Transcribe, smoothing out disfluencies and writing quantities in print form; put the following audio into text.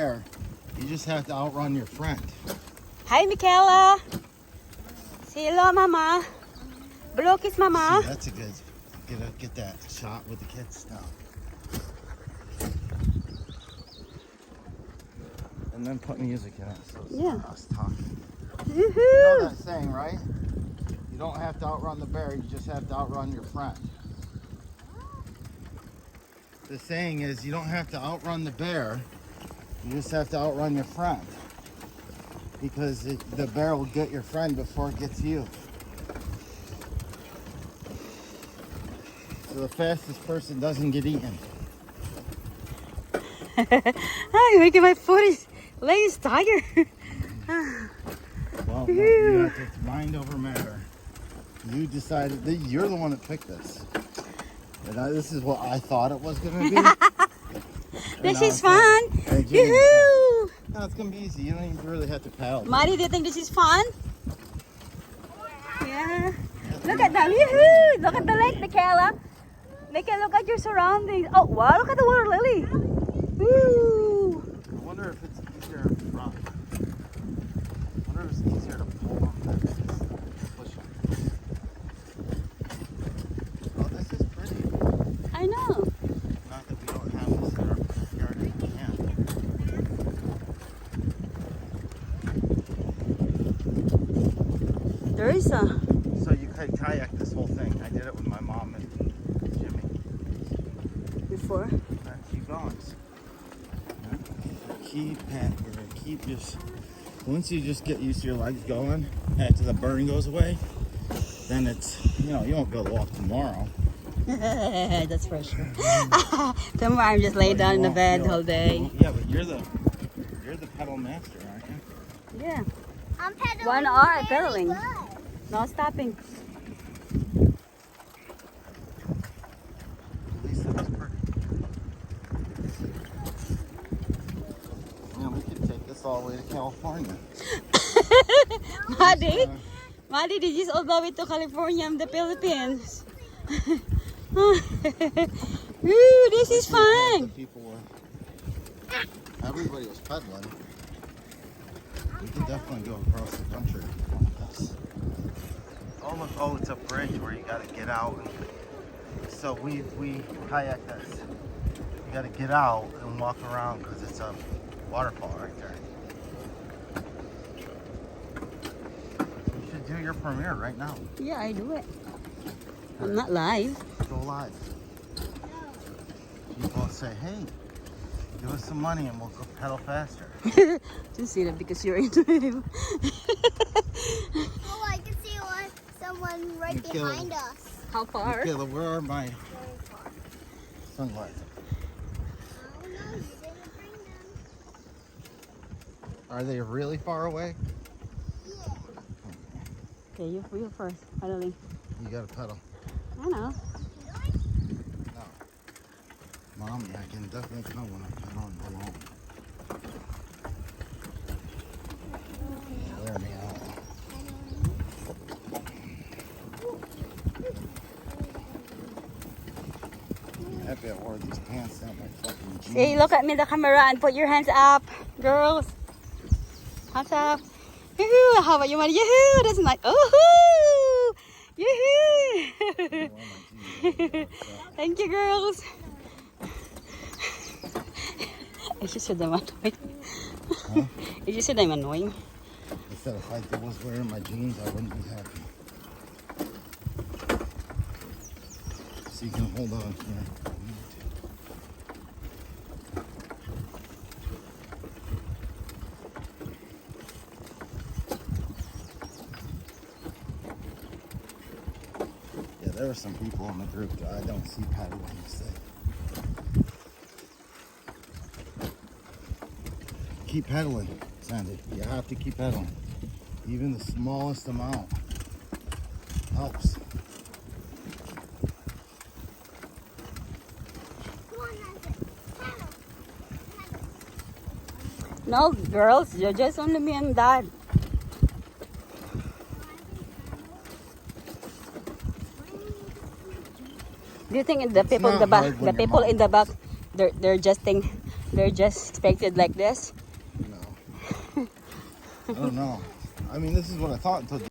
bear, you just have to outrun your friend. Hi, Michaela. Say hello, Mama. Blow kiss, Mama. See, that's a good. Get that shot with the kids now. And then put music in it. So it's Yeah. not us talking. Woohoo! You know that saying, right? You don't have to outrun the bear, you just have to outrun your friend. The saying is, you don't have to outrun the bear, you just have to outrun your friend. Because the bear will get your friend before it gets you. So the fastest person doesn't get eaten. Ay, making my foot is legs tired. Well, you have to mind over matter. You decided that you're the one that picked this. And this is what I thought it was going to be. This is fun. Yoo-hoo! No, it's going to be easy. You don't even really have to paddle. Maddie, do you think this is fun? Yeah. Look at them. Yoo-hoo! Look at the lake, Michaela. Michaela, look at your surroundings. Oh, wow. Look at the water lily. Woo! I wonder if it's easier in front. I wonder if it's easier to pull up than it is to push up. Oh, this is pretty. I know. Not that we don't have this in our backyard if we can. There is a... So you could kayak this whole thing. I did it with my mom and Jimmy. Before. Alright, keep going. Keep it. Keep just. Once you just get used to your legs going, after the burn goes away, then it's, you won't be able to walk tomorrow. That's for sure. Tomorrow I'm just lay down in the bed all day. Yeah, but you're the pedal master, aren't you? Yeah. I'm pedaling. 1 hour very pedaling. good. No stopping. At least it was pretty. Yeah, we could take this all the way to California. Maddie, this is all the way to California and the Philippines. Ooh, this is fun. Everybody was pedaling. We could definitely go across the country like this. Oh look, oh, it's a bridge where you gotta get out. So we kayak this. You gotta get out and walk around because it's a waterfall right there. You should do your premiere right now. Yeah, I do it. I'm not live. Go live. People say, hey, give us some money and we'll go pedal faster. Just see that because you're into it. Oh, I can see someone right Michaela. behind us. How far? Michaela, where are my sunglasses? Oh no, you didn't bring them. Are they really far away? Yeah. Okay, you first. Pedaling. You gotta pedal. I know. No. Mommy, I can definitely come when I'm pedaling alone. Wear me out. I bet I wore these pants down my fucking jeans. Hey, look at me, the camera, and put your hands up, girls. Hands up. Yoo-hoo! How about you, Maddie? Yoo-hoo! That's like, oh-hoo! Yoo-hoo! Thank you, girls. It's just said I'm annoying. Huh? It's just said I'm annoying. I said if I was wearing my jeans, I wouldn't be happy. So you can hold on here. Yeah, there were some people in the group that I don't see paddling this thing. Keep pedaling, Sandy. You have to keep pedaling. Even the smallest amount helps. Come on, Nancy. Pedal. No, girls, you're just only me and Dad. Do you think the people in the back, the people in the back, they're just think, They're just expected like this. No. I don't know. I mean, this is what I thought until